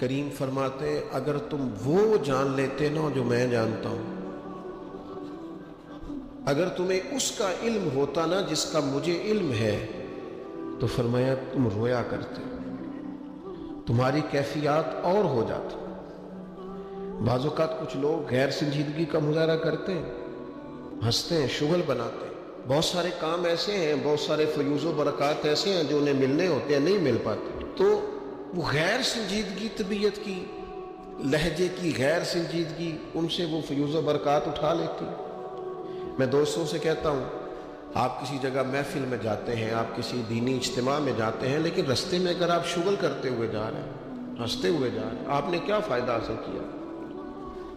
کریم فرماتے ہیں اگر تم وہ جان لیتے نا جو میں جانتا ہوں، اگر تمہیں اس کا علم ہوتا نا جس کا مجھے علم ہے، تو فرمایا تم رویا کرتے، تمہاری کیفیات اور ہو جاتی۔ بعض اوقات کچھ لوگ غیر سنجیدگی کا مظاہرہ کرتے ہیں، ہنستے ہیں، شغل بناتے ہیں۔ بہت سارے کام ایسے ہیں، بہت سارے فیوز و برکات ایسے ہیں جو انہیں ملنے ہوتے ہیں، نہیں مل پاتے، تو وہ غیر سنجیدگی طبیعت کی، لہجے کی غیر سنجیدگی، ان سے وہ فیوز و برکات اٹھا لیتی۔ میں دوستوں سے کہتا ہوں، آپ کسی جگہ محفل میں جاتے ہیں، آپ کسی دینی اجتماع میں جاتے ہیں، لیکن رستے میں اگر آپ شغل کرتے ہوئے جا رہے ہیں، ہنستے ہوئے جا رہے ہیں، آپ نے کیا فائدہ حاصل کیا؟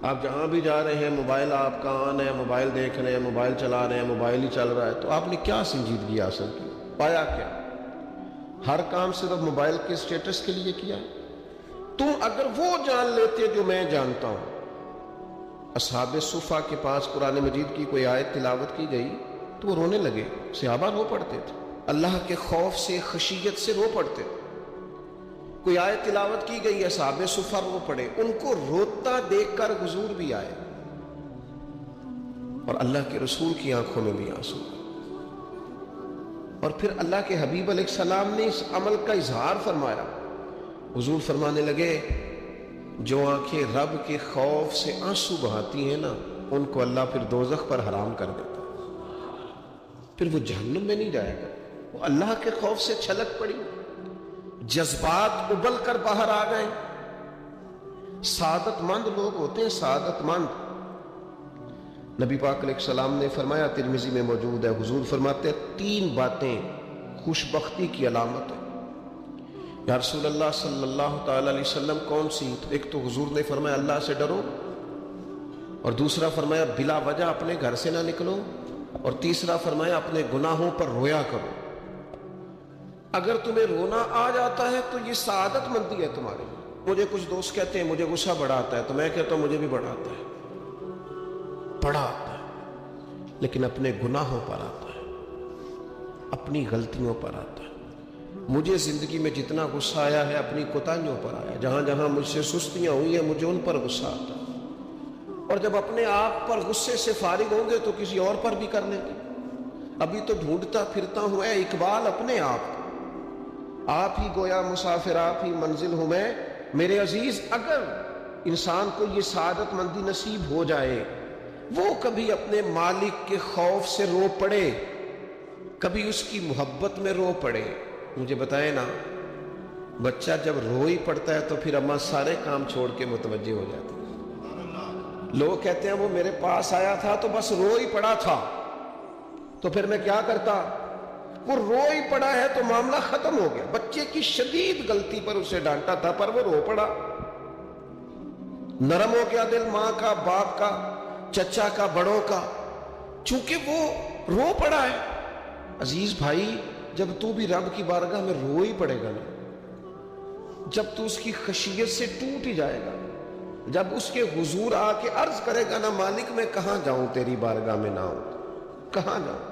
آپ جہاں بھی جا رہے ہیں موبائل آپ کا آن ہے، موبائل دیکھ رہے ہیں، موبائل چلا رہے ہیں، موبائل ہی چل رہا ہے، تو آپ نے کیا سنجیدگی حاصل کی؟ پایا کیا؟ ہر کام صرف موبائل کے سٹیٹس کے لیے کیا؟ تم اگر وہ جان لیتے جو میں جانتا ہوں۔ اصحاب صفا کے پاس قرآن مجید کی کوئی آیت تلاوت کی گئی تو وہ رونے لگے، صحابہ رو پڑتے تھے، اللہ کے خوف سے، خشیت سے رو پڑتے تھے۔ کوئی آیت تلاوت کی گئی، اصحاب صفا رو پڑے، ان کو روتا دیکھ کر حضور بھی آئے اور اللہ کے رسول کی آنکھوں میں بھی آنسو۔ اور پھر اللہ کے حبیب علیہ السلام نے اس عمل کا اظہار فرمایا۔ حضور فرمانے لگے جو آنکھیں رب کے خوف سے آنسو بہاتی ہیں نا، ان کو اللہ پھر دوزخ پر حرام کر دیتا، پھر وہ جہنم میں نہیں جائے گا، وہ اللہ کے خوف سے چھلک پڑی، جذبات ابل کر باہر آ گئے۔ سعادت مند لوگ ہوتے ہیں، سعادت مند۔ نبی پاک علیہ السلام نے فرمایا، ترمذی میں موجود ہے، حضور فرماتے ہیں 3 باتیں خوش بختی کی علامت ہے۔ یا رسول اللہ صلی اللہ تعالی علیہ وسلم کون سی؟ ایک تو حضور نے فرمایا اللہ سے ڈرو، اور دوسرا فرمایا بلا وجہ اپنے گھر سے نہ نکلو، اور تیسرا فرمایا اپنے گناہوں پر رویا کرو۔ اگر تمہیں رونا آ جاتا ہے تو یہ سعادت مندی ہے تمہاری۔ مجھے کچھ دوست کہتے ہیں مجھے غصہ بڑا آتا ہے، تو میں کہتا ہوں مجھے بھی بڑا آتا ہے، بڑا آتا ہے، لیکن اپنے گناہوں پر آتا ہے، اپنی غلطیوں پر آتا ہے۔ مجھے زندگی میں جتنا غصہ آیا ہے اپنی کوتاہیوں پر آیا، جہاں جہاں مجھ سے سستیاں ہوئی ہیں مجھے ان پر غصہ آتا ہے۔ اور جب اپنے آپ پر غصے سے فارغ ہوں گے تو کسی اور پر بھی کر لیں گے۔ ابھی تو ڈھونڈتا پھرتا ہوں اے اقبال اپنے آپ ہی گویا مسافر، آپ ہی منزل ہوں میں۔ میرے عزیز، اگر انسان کو یہ سعادت مندی نصیب ہو جائے، وہ کبھی اپنے مالک کے خوف سے رو پڑے، کبھی اس کی محبت میں رو پڑے۔ مجھے بتائیں نا، بچہ جب رو ہی پڑتا ہے تو پھر اماں سارے کام چھوڑ کے متوجہ ہو جاتی ہے۔ لوگ کہتے ہیں وہ میرے پاس آیا تھا تو بس رو ہی پڑا تھا، تو پھر میں کیا کرتا؟ وہ رو ہی پڑا ہے تو معاملہ ختم ہو گیا۔ بچے کی شدید غلطی پر اسے ڈانٹا تھا پر وہ رو پڑا، نرم ہو گیا دل ماں کا، باپ کا، چچا کا، بڑوں کا، چونکہ وہ رو پڑا ہے۔ عزیز بھائی، جب تو بھی رب کی بارگاہ میں رو ہی پڑے گا نا، جب تو اس کی خشیت سے ٹوٹ ہی جائے گا، جب اس کے حضور آ کے عرض کرے گا نا مالک میں کہاں جاؤں تیری بارگاہ میں نہ ہوں، کہاں جاؤں؟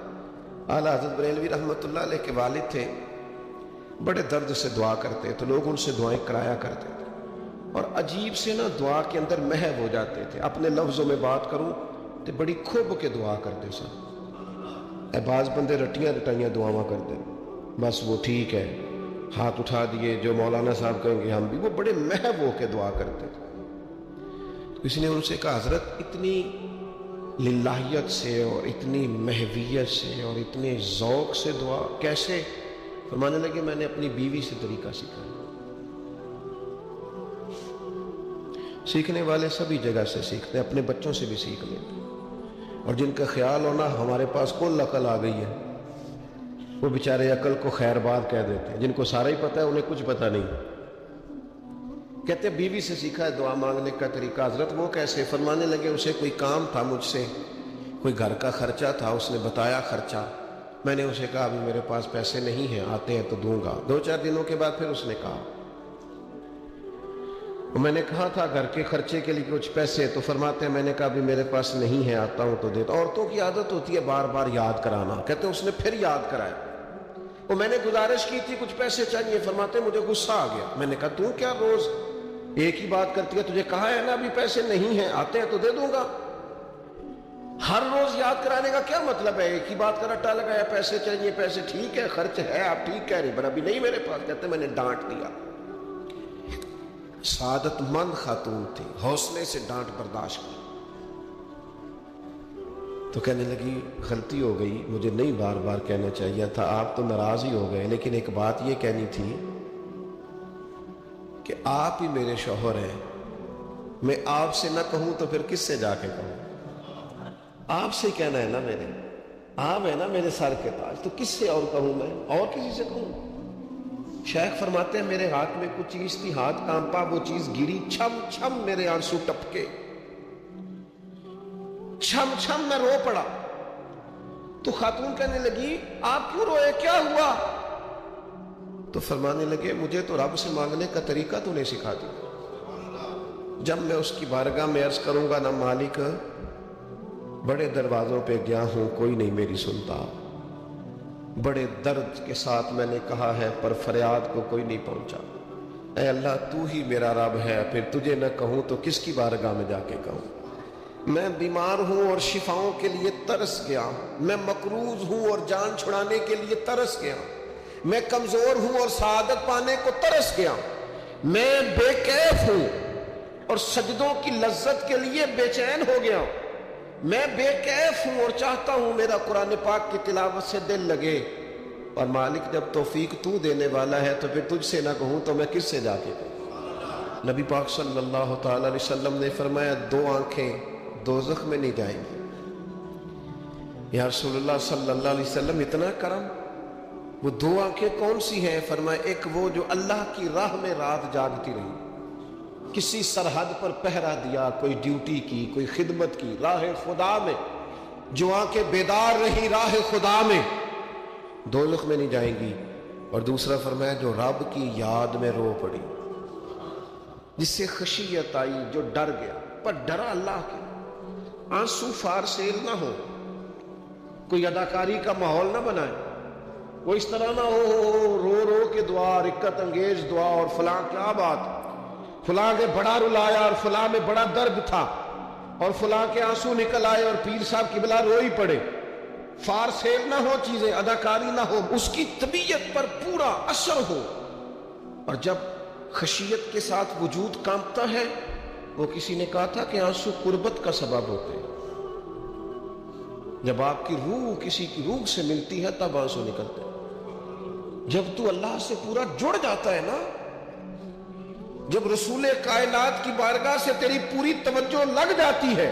اعلیٰ حضرت بریلوی رحمۃ اللہ علیہ کے والد تھے، بڑے درد سے دعا کرتے تو لوگ ان سے دعائیں کرایا کرتے تھے، اور عجیب سے نا دعا کے اندر محو ہو جاتے تھے۔ اپنے لفظوں میں بات کروں تو بڑی کھب کے دعا کرتے سن۔ اے بعض بندے رٹیاں رٹائیاں دعاواں کرتے، بس وہ ٹھیک ہے، ہاتھ اٹھا دیے جو مولانا صاحب کہیں گے ہم بھی، وہ بڑے محو ہو کے دعا کرتے تھے۔ تو کسی نے ان سے کہا حضرت اتنی للہیت سے اور اتنی محویت سے اور اتنے ذوق سے دعا کیسے؟ فرمانے لگے میں نے اپنی بیوی سے طریقہ سیکھا۔ سیکھنے والے سبھی جگہ سے سیکھتے ہیں، اپنے بچوں سے بھی سیکھ لیتے ہیں، اور جن کا خیال ہونا ہمارے پاس کل عقل آ گئی ہے، وہ بیچارے عقل کو خیر بات کہہ دیتے ہیں۔ جن کو سارا ہی پتہ ہے انہیں کچھ پتہ نہیں۔ کہتے بیوی سے سیکھا ہے دعا مانگنے کا طریقہ۔ حضرت وہ کیسے؟ فرمانے لگے اسے کوئی کام تھا مجھ سے، کوئی گھر کا خرچہ تھا، اس نے بتایا خرچہ، میں نے اسے کہا ابھی میرے پاس پیسے نہیں ہیں، آتے ہیں تو دوں گا۔ 2-4 دنوں کے بعد پھر اس نے کہا، میں نے کہا تھا گھر کے خرچے کے لیے کچھ پیسے، تو فرماتے ہیں میں نے کہا ابھی میرے پاس نہیں ہے، آتا ہوں تو دیتا۔ عورتوں کی عادت ہوتی ہے بار بار یاد کرانا۔ کہتے ہیں اس نے پھر یاد کرایا، وہ میں نے گزارش کی تھی کچھ پیسے چاہیے، فرماتے ہیں مجھے غصہ آ گیا۔ میں نے کہا تم کیا روز ایک ہی بات کرتی ہے، تجھے کہا ہے نا ابھی پیسے نہیں ہیں، آتے ہیں تو دے دوں گا۔ ہر روز یاد کرانے کا کیا مطلب ہے؟ ایک ہی بات کا رٹا لگایا، پیسے چاہیے، پیسے ٹھیک ہے، خرچ ہے، آپ ٹھیک کہہ رہے، پر ابھی نہیں میرے پاس۔ کہتے میں نے ڈانٹ دیا۔ سعادت مند خاتون تھی، حوصلے سے ڈانٹ برداشت کی۔ تو کہنے لگی غلطی ہو گئی، مجھے نہیں بار بار کہنا چاہیے تھا، آپ تو ناراض ہی ہو گئے، لیکن ایک بات یہ کہنی تھی کہ آپ ہی میرے شوہر ہیں، میں آپ سے نہ کہوں تو پھر کس سے جا کے کہوں؟ آپ سے کہنا ہے نا، میرے آپ ہے نا میرے سر کے تاج، تو کس سے اور کہوں؟ میں اور کسی سے کہوں؟ شیخ فرماتے ہیں میرے ہاتھ میں کچھ چیز تھی، ہاتھ کانپا، وہ چیز گری، چھم چھم میرے آنسو ٹپکے، چھم چھم میں رو پڑا۔ تو خاتون کہنے لگی آپ کیوں روئے، کیا ہوا؟ تو فرمانے لگے مجھے تو رب سے مانگنے کا طریقہ تو نہیں سکھا دیا۔ جب میں اس کی بارگاہ میں عرض کروں گا نا مالک بڑے دروازوں پہ گیا ہوں کوئی نہیں میری سنتا، بڑے درد کے ساتھ میں نے کہا ہے پر فریاد کو کوئی نہیں پہنچا، اے اللہ تو ہی میرا رب ہے، پھر تجھے نہ کہوں تو کس کی بارگاہ میں جا کے کہوں؟ میں بیمار ہوں اور شفاؤں کے لیے ترس گیا، میں مقروض ہوں اور جان چھڑانے کے لیے ترس گیا، میں کمزور ہوں اور سعادت پانے کو ترس گیا، میں بے کیف ہوں اور سجدوں کی لذت کے لیے بے چین ہو گیا، میں بے کیف ہوں اور چاہتا ہوں میرا قرآن پاک کی تلاوت سے دل لگے، اور مالک جب توفیق تو دینے والا ہے تو پھر تجھ سے نہ کہوں تو میں کس سے جا کے کہوں؟ نبی پاک صلی اللہ تعالی علیہ وسلم نے فرمایا دو آنکھیں دوزخ میں نہیں جائیں گی۔ یا رسول اللہ صلی اللہ علیہ وسلم اتنا کرم، وہ دو آنکھیں کون سی ہیں؟ فرمایا ایک وہ جو اللہ کی راہ میں رات جاگتی رہی، کسی سرحد پر پہرا دیا، کوئی ڈیوٹی کی، کوئی خدمت کی، راہ خدا میں جو آنکھیں بیدار رہی راہ خدا میں، دوزخ میں نہیں جائیں گی۔ اور دوسرا فرمایا جو رب کی یاد میں رو پڑی، جس سے خشیت آئی، جو ڈر گیا، پر ڈرا اللہ کے، آنسو فارسیل نہ ہو، کوئی اداکاری کا ماحول نہ بنائے، وہ اس طرح نہ ہو رو رو کے دعا، رکت انگیز دعا، اور فلاں کیا بات، فلاں کے بڑا رلایا اور فلاں میں بڑا درد تھا اور فلاں کے آنسو نکل آئے اور پیر صاحب کی بلا روئی پڑے، فارسیل نہ ہو چیزیں، اداکاری نہ ہو، اس کی طبیعت پر پورا اثر ہو۔ اور جب خشیت کے ساتھ وجود کانپتا ہے، وہ کسی نے کہا تھا کہ آنسو قربت کا سبب ہوتے ہیں، جب آپ کی روح کسی کی روح سے ملتی ہے تب آنسو نکلتے ہیں۔ جب تو اللہ سے پورا جڑ جاتا ہے نا، جب رسول کائنات کی بارگاہ سے تیری پوری توجہ لگ جاتی ہے،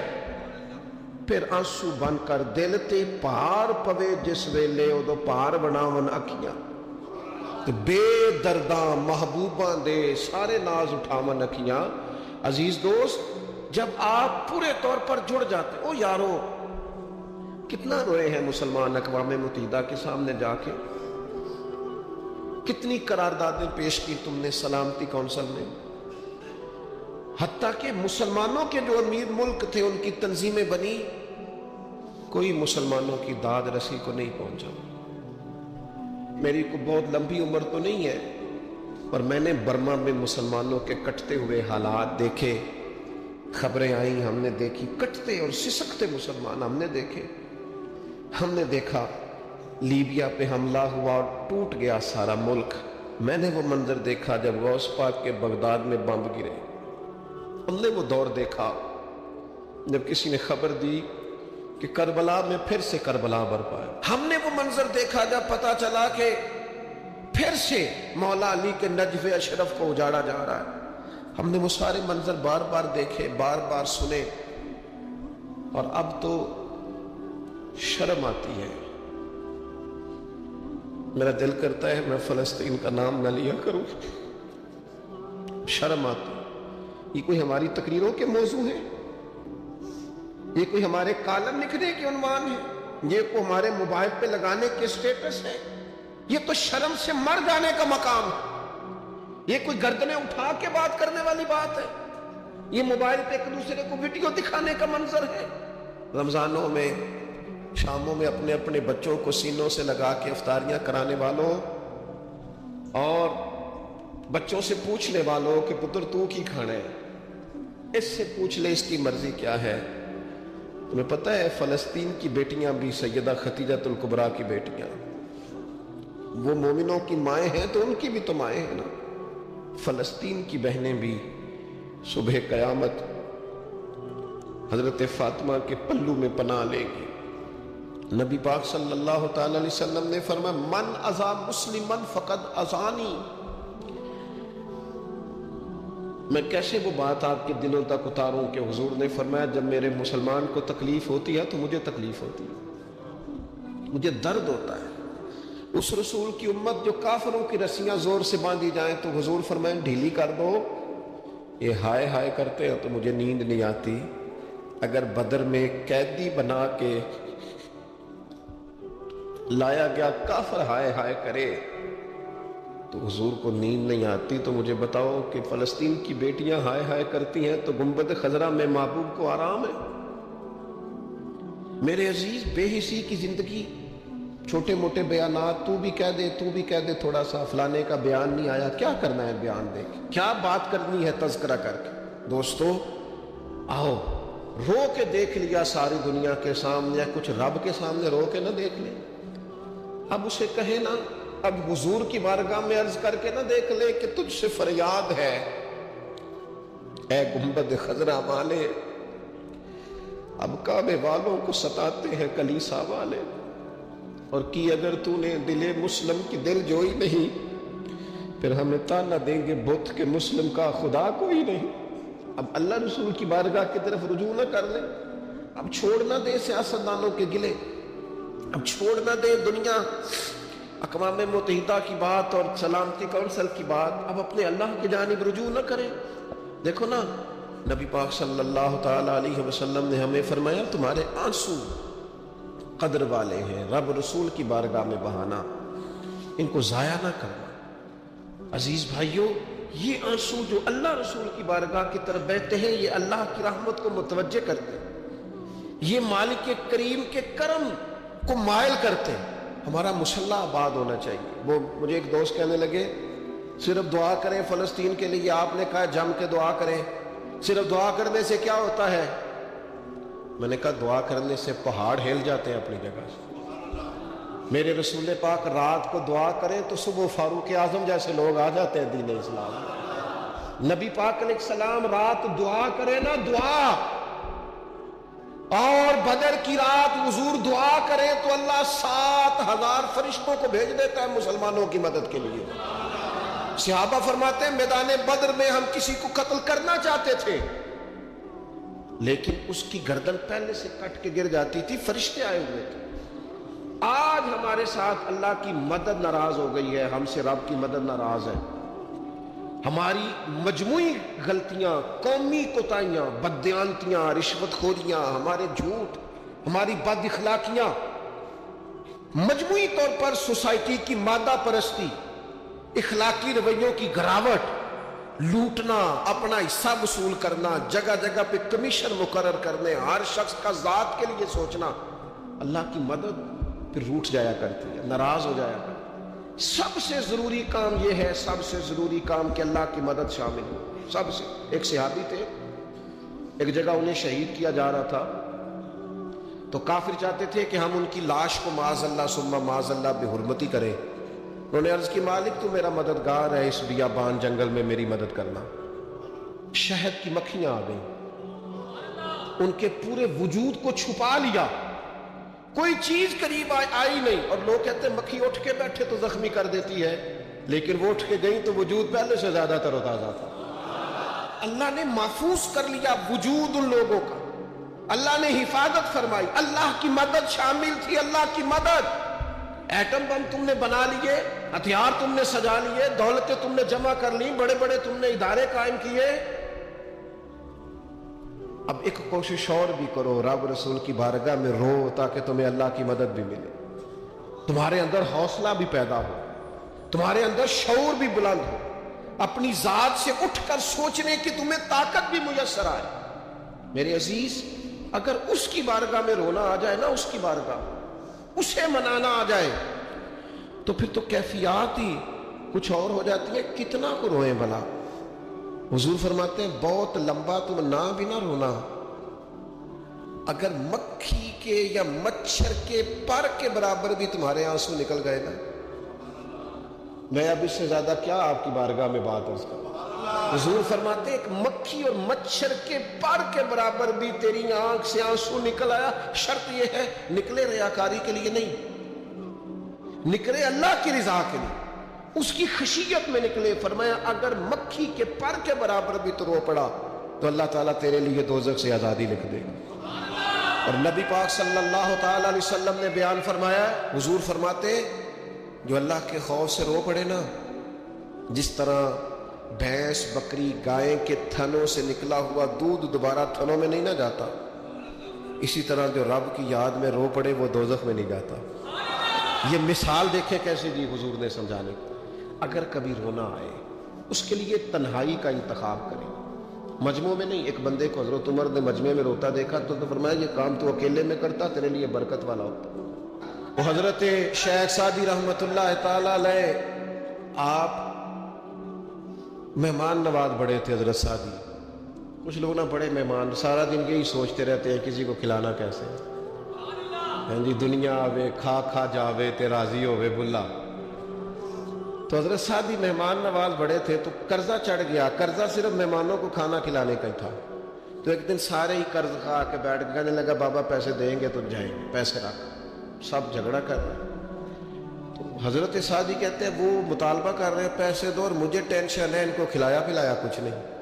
پھر آنسو بن کر دل تے پار پوے جس ویلے ادو پار بناون اکھیاں، تے بے درداں محبوباں دے سارے ناز اٹھاون اکھیاں۔ عزیز دوست، جب آپ پورے طور پر جڑ جاتے او یارو، کتنا روئے ہیں مسلمان اقوام متحدہ کے سامنے جا کے، کتنی قراردادیں پیش کی تم نے سلامتی کونسل میں، حتیٰ کہ مسلمانوں کے جو امیر ملک تھے ان کی تنظیمیں بنی، کوئی مسلمانوں کی داد رسی کو نہیں پہنچا۔ میری کو بہت لمبی عمر تو نہیں ہے، پر میں نے برما میں مسلمانوں کے کٹتے ہوئے حالات دیکھے، خبریں آئیں، ہم نے دیکھی کٹتے اور سسکتے مسلمان ہم نے دیکھے۔ ہم نے دیکھا لیبیا پہ حملہ ہوا اور ٹوٹ گیا سارا ملک۔ میں نے وہ منظر دیکھا جب غوث پاک کے بغداد میں بم گرے۔ ہم نے وہ دور دیکھا جب کسی نے خبر دی کہ کربلا میں پھر سے کربلا برپا ہے۔ ہم نے وہ منظر دیکھا جب پتا چلا کہ پھر سے مولا علی کے نجف اشرف کو اجاڑا جا رہا ہے۔ ہم نے وہ سارے منظر بار بار دیکھے، بار بار سنے، اور اب تو شرم آتی ہے۔ میرا دل کرتا ہے میں فلسطین کا نام نہ لیا کروں، شرم آتی ہے۔ یہ کوئی ہماری تقریروں کے موضوع ہیں؟ یہ کوئی ہمارے کالم لکھنے کے عنوان ہیں؟ یہ کوئی ہمارے موبائل پہ لگانے کے سٹیٹس ہے؟ یہ تو شرم سے مر جانے کا مقام ہے۔ یہ کوئی گردنیں اٹھا کے بات کرنے والی بات ہے؟ یہ موبائل پہ ایک دوسرے کو ویڈیو دکھانے کا منظر ہے؟ رمضانوں میں، شاموں میں اپنے اپنے بچوں کو سینوں سے لگا کے افطاریاں کرانے والوں، اور بچوں سے پوچھنے والوں کہ پتر تو کی کھانا ہے، اس سے پوچھ لے اس کی مرضی کیا ہے۔ تمہیں پتہ ہے فلسطین کی بیٹیاں بھی سیدہ خدیجہ الکبریٰ کی بیٹیاں، وہ مومنوں کی مائیں ہیں تو ان کی بھی تو مائیں ہیں نا۔ فلسطین کی بہنیں بھی صبح قیامت حضرت فاطمہ کے پلو میں پناہ لے گی۔ نبی پاک صلی اللہ تعالی علیہ وسلم نے فرمایا من اذا مسلمن فقد اذانی۔ میں کیسے وہ بات آپ کے دلوں تک اتاروں کہ حضور نے فرمایا جب میرے مسلمان کو تکلیف ہوتی ہے تو مجھے تکلیف ہوتی ہے، مجھے درد ہوتا ہے۔ اس رسول کی امت جو کافروں کی رسیاں زور سے باندھی جائیں تو حضور فرمائیں ڈھیلی کر دو، یہ ہائے ہائے کرتے ہیں تو مجھے نیند نہیں آتی۔ اگر بدر میں قیدی بنا کے لایا گیا کافر ہائے ہائے کرے تو حضور کو نیند نہیں آتی، تو مجھے بتاؤ کہ فلسطین کی بیٹیاں ہائے ہائے کرتی ہیں تو گنبد خضرا میں محبوب کو آرام ہے؟ میرے عزیز، بے حسی کی زندگی، چھوٹے موٹے بیانات، تو بھی کہہ دے تھوڑا سا فلانے کا بیان نہیں آیا، کیا کرنا ہے بیان دے کے، کیا بات کرنی ہے تذکرہ کر کے؟ دوستو آؤ، رو کے دیکھ لیا ساری دنیا کے سامنے، کچھ رب کے سامنے رو کے نہ دیکھ لے۔ اب اسے کہے نا، اب حضور کی بارگاہ میں عرض کر کے نہ دیکھ لے کہ تجھ سے فریاد ہے اے گنبد خضرا والے، اب کعبے والوں کو ستاتے ہیں کلیسا والے، اور کی اگر تو نے دل مسلم کی دل جوئی نہیں، پھر ہمیں تانا دیں گے بت کے مسلم کا خدا کوئی نہیں۔ اب اللہ رسول کی بارگاہ کی طرف رجوع نہ کر لیں، اب چھوڑ نہ دے سیاستدانوں کے گلے، اب چھوڑ نہ دے دنیا اقوام متحدہ کی بات اور سلامتی کونسل کی بات، اب اپنے اللہ کی جانب رجوع نہ کریں۔ دیکھو نا، نبی پاک صلی اللہ تعالی علیہ وسلم نے ہمیں فرمایا تمہارے آنسو قدر والے ہیں، رب رسول کی بارگاہ میں بہانا، ان کو ضائع نہ کرنا۔ عزیز بھائیوں، یہ آنسو جو اللہ رسول کی بارگاہ کی طرف بہتے ہیں، یہ اللہ کی رحمت کو متوجہ کرتے ہیں، یہ مالک کریم کے کرم کو مائل کرتے ہیں۔ ہمارا مسلح آباد ہونا چاہیے۔ وہ مجھے ایک دوست کہنے لگے صرف دعا کریں فلسطین کے لیے، آپ نے کہا جم کے دعا کریں، صرف دعا کرنے سے کیا ہوتا ہے؟ میں نے کہا دعا کرنے سے پہاڑ ہل جاتے ہیں اپنی جگہ سے۔ میرے رسول پاک رات کو دعا کریں تو صبح فاروق اعظم جیسے لوگ آ جاتے ہیں دین اسلام۔ نبی پاک علیہ السلام رات دعا کریں نا، دعا، اور بدر کی رات حضور دعا کریں تو اللہ 7,000 فرشتوں کو بھیج دیتا ہے مسلمانوں کی مدد کے لیے۔ صحابہ فرماتے ہیں میدان بدر میں ہم کسی کو قتل کرنا چاہتے تھے لیکن اس کی گردن پہلے سے کٹ کے گر جاتی تھی، فرشتے آئے ہوئے تھے۔ آج ہمارے ساتھ اللہ کی مدد ناراض ہو گئی ہے، ہم سے رب کی مدد ناراض ہے۔ ہماری مجموعی غلطیاں، قومی کوتاہیاں، بددیانتیاں، رشوت خوریاں، ہمارے جھوٹ، ہماری بد اخلاقیاں، مجموعی طور پر سوسائٹی کی مادہ پرستی، اخلاقی رویوں کی گراوٹ، لوٹنا، اپنا حصہ وصول کرنا، جگہ جگہ پہ کمیشن مقرر کرنے، ہر شخص کا ذات کے لیے سوچنا، اللہ کی مدد پھر روٹ جایا کرتی ہے، ناراض ہو جایا کرتی ہے۔ سب سے ضروری کام یہ ہے، سب سے ضروری کام کہ اللہ کی مدد شامل ہو۔ سب سے ایک صحابی تھے، ایک جگہ انہیں شہید کیا جا رہا تھا تو کافر چاہتے تھے کہ ہم ان کی لاش کو معاذ اللہ ثم معاذ اللہ بے حرمتی کریں۔ انہوں نے عرض کی مالک تو میرا مددگار ہے، اس بیابان جنگل میں میری مدد کرنا۔ شہد کی مکھیاں آ گئیں، ان کے پورے وجود کو چھپا لیا، کوئی چیز قریب آئی نہیں، اور لوگ کہتے ہیں مکھی اٹھ کے بیٹھے تو زخمی کر دیتی ہے، لیکن وہ اٹھ کے گئی تو وجود پہلے سے زیادہ تر و تازہ تھا۔ اللہ نے محفوظ کر لیا وجود ان لوگوں کا، اللہ نے حفاظت فرمائی، اللہ کی مدد شامل تھی، اللہ کی مدد۔ ایٹم بم تم نے بنا لیے، ہتھیار تم نے سجا لیے، دولتیں تم نے جمع کر لی، بڑے بڑے تم نے ادارے قائم کیے، اب ایک کوشش اور بھی کرو، رب رسول کی بارگاہ میں رو تاکہ تمہیں اللہ کی مدد بھی ملے، تمہارے اندر حوصلہ بھی پیدا ہو، تمہارے اندر شعور بھی بلند ہو، اپنی ذات سے اٹھ کر سوچنے کی تمہیں طاقت بھی میسر آئے۔ میرے عزیز، اگر اس کی بارگاہ میں رونا آ جائے نا، اس کی بارگاہ، اسے منانا آ جائے، تو پھر تو کیفیات ہی کچھ اور ہو جاتی ہے، کتنا کو روئیں بھلا؟ حضور فرماتے ہیں بہت لمبا تم نہ بھی نہ رونا، اگر مکھی کے یا مچھر کے پر کے برابر بھی تمہارے آنسو نکل گئے نا، میں اب اس سے زیادہ کیا آپ کی بارگاہ میں بات عرض کروں۔ حضور فرماتے ہیں ایک مکھی اور مچھر کے پر کے برابر بھی تیری آنکھ سے آنسو نکل آیا، شرط یہ ہے نکلے ریاکاری کے لیے نہیں، نکلے اللہ کی رضا کے لیے، اس کی خشیت میں نکلے۔ فرمایا اگر مکھی کے پر کے برابر بھی تو رو پڑا تو اللہ تعالیٰ تیرے لیے دوزخ سے آزادی لکھ دے گا۔ اور نبی پاک صلی اللہ تعالیٰ علیہ وسلم نے بیان فرمایا، حضور فرماتے جو اللہ کے خوف سے رو پڑے نا، جس طرح بھینس بکری گائے کے تھنوں سے نکلا ہوا دودھ دوبارہ تھنوں میں نہیں نہ جاتا، اسی طرح جو رب کی یاد میں رو پڑے وہ دوزخ میں نہیں جاتا۔ یہ مثال دیکھیں کیسے دی حضور نے سمجھانے کی۔ اگر کبھی رونا آئے اس کے لیے تنہائی کا انتخاب کریں، مجموع میں نہیں۔ ایک بندے کو حضرت عمر نے مجمع میں روتا دیکھا تو فرمایا یہ کام تو اکیلے میں کرتا، تیرے لیے برکت والا ہوتا۔ وہ حضرت شیخ سعدی رحمۃ اللہ تعالی علیہ آپ مہمان نواز بڑے تھے حضرت سعدی۔ کچھ لوگ نا بڑے مہمان سارا دن یہی سوچتے رہتے ہیں کسی کو کھلانا کیسے، ہاں جی دنیا آوے کھا کھا جاوے تے راضی ہووے بلا۔ تو حضرت سعدی مہمان نواز بڑے تھے تو قرضہ چڑھ گیا، قرضہ صرف مہمانوں کو کھانا کھلانے کا ہی تھا۔ تو ایک دن سارے ہی قرض کھا کے بیٹھ کے کہنے لگا بابا پیسے دیں گے تو جائیں گے، پیسے رکھ، سب جھگڑا کر رہے ہیں۔ تو حضرت سعدی کہتے ہیں وہ مطالبہ کر رہے ہیں پیسے دو اور مجھے ٹینشن ہے، ان کو کھلایا پلایا کچھ نہیں۔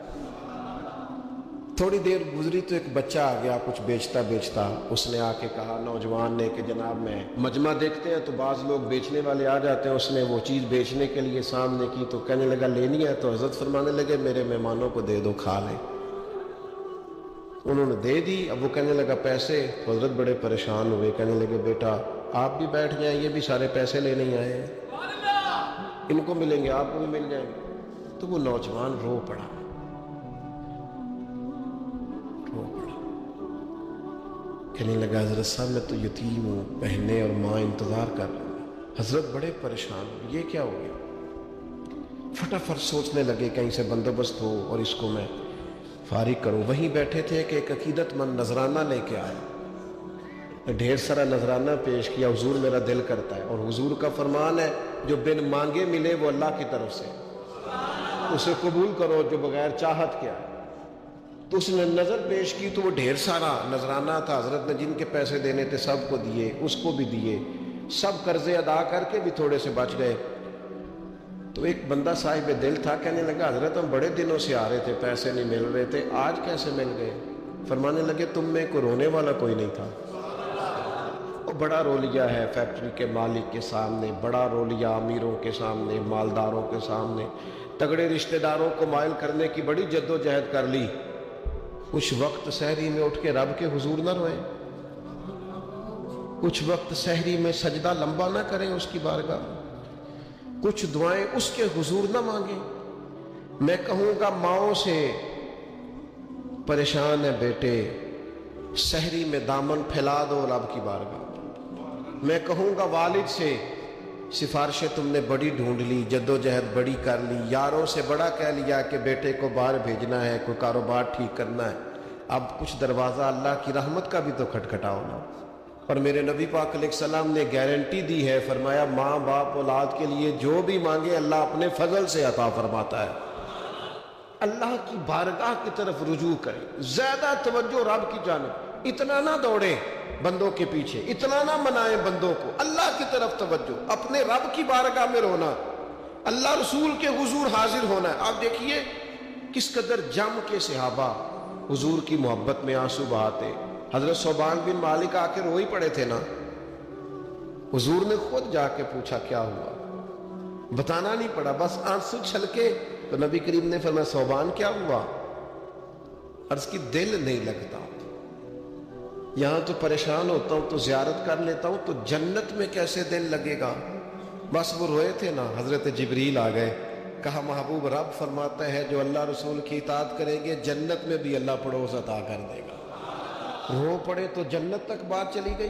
تھوڑی دیر گزری تو ایک بچہ آ گیا کچھ بیچتا بیچتا، اس نے آ کے کہا نوجوان نے کہ جناب میں مجمع دیکھتے ہیں تو بعض لوگ بیچنے والے آ جاتے ہیں، اس نے وہ چیز بیچنے کے لیے سامنے کی تو کہنے لگا لینی ہے، تو حضرت فرمانے لگے میرے مہمانوں کو دے دو کھا لیں۔ انہوں نے دے دی، اب وہ کہنے لگا پیسے، تو حضرت بڑے پریشان ہوئے، کہنے لگے بیٹا آپ بھی بیٹھ جائیں، یہ بھی سارے پیسے لینے ہی آئے ہیں، ان کو ملیں گے آپ کو بھی مل جائیں گے۔ تو وہ نوجوان رو پڑا، کہنے لگا حضرت صاحب میں تو یتیم ہوں، بہنیں اور ماں انتظار کر رہے ہیں۔ حضرت بڑے پریشان ہوئے، یہ کیا ہو گیا؟ فٹافٹ سوچنے لگے کہیں سے بندوبست ہو اور اس کو میں فارغ کروں۔ وہیں بیٹھے تھے کہ ایک عقیدت مند نذرانہ لے کے آیا، ڈھیر سارا نذرانہ پیش کیا، حضور میرا دل کرتا ہے، اور حضور کا فرمان ہے جو بن مانگے ملے وہ اللہ کی طرف سے، اسے قبول کرو جو بغیر چاہت کیا۔ تو اس نے نظر پیش کی تو وہ ڈھیر سارا نذرانہ تھا، حضرت نے جن کے پیسے دینے تھے سب کو دیے، اس کو بھی دیے، سب قرضے ادا کر کے بھی تھوڑے سے بچ گئے۔ تو ایک بندہ صاحب دل تھا، کہنے لگا حضرت ہم بڑے دنوں سے آ رہے تھے، پیسے نہیں مل رہے تھے، آج کیسے مل گئے؟ فرمانے لگے تم میں کوئی رونے والا کوئی نہیں تھا۔ وہ بڑا رو لیا ہے فیکٹری کے مالک کے سامنے، بڑا رو لیا امیروں کے سامنے، مالداروں کے سامنے، تگڑے رشتہ داروں کو مائل کرنے کی بڑی جد و جہد کر لی۔ کچھ وقت سحری میں اٹھ کے رب کے حضور نہ روئیں، کچھ وقت سحری میں سجدہ لمبا نہ کریں اس کی بارگاہ، کچھ دعائیں اس کے حضور نہ مانگیں۔ میں کہوں گا ماؤں سے پریشان ہے بیٹے، سحری میں دامن پھیلا دو رب کی بارگاہ۔ میں کہوں گا والد سے سفارشیں تم نے بڑی ڈھونڈ لی، جد و جہد بڑی کر لی، یاروں سے بڑا کہہ لیا کہ بیٹے کو باہر بھیجنا ہے، کوئی کاروبار ٹھیک کرنا ہے، اب کچھ دروازہ اللہ کی رحمت کا بھی تو کھٹکھٹاؤ نا۔ اور میرے نبی پاک علیہ السلام نے گارنٹی دی ہے، فرمایا ماں باپ اولاد کے لیے جو بھی مانگے اللہ اپنے فضل سے عطا فرماتا ہے۔ اللہ کی بارگاہ کی طرف رجوع کریں، زیادہ توجہ رب کی جانب، اتنا نہ دوڑیں بندوں کے پیچھے، اتنا نہ منائیں بندوں کو، اللہ کی طرف توجہ، اپنے رب کی بارگاہ میں رونا، اللہ رسول کے حضور حاضر ہونا ہے۔ آپ دیکھیے کس قدر جم کے صحابہ حضور کی محبت میں آنسو بہاتے۔ حضرت صوبان بن مالک آ کے روئی پڑے تھے نا، حضور نے خود جا کے پوچھا کیا ہوا، بتانا نہیں پڑا، بس آنسو چھلکے تو نبی کریم نے فرمایا صوبان کیا ہوا؟ عرض کی دل نہیں لگتا، یہاں تو پریشان ہوتا ہوں تو زیارت کر لیتا ہوں تو جنت میں کیسے دل لگے گا؟ بس وہ روئے تھے نا، حضرت جبریل آ گئے، کہا محبوب رب فرماتا ہے جو اللہ رسول کی اطاعت کریں گے جنت میں بھی اللہ پڑوس عطا کر دے گا۔ رو پڑے تو جنت تک بات چلی گئی۔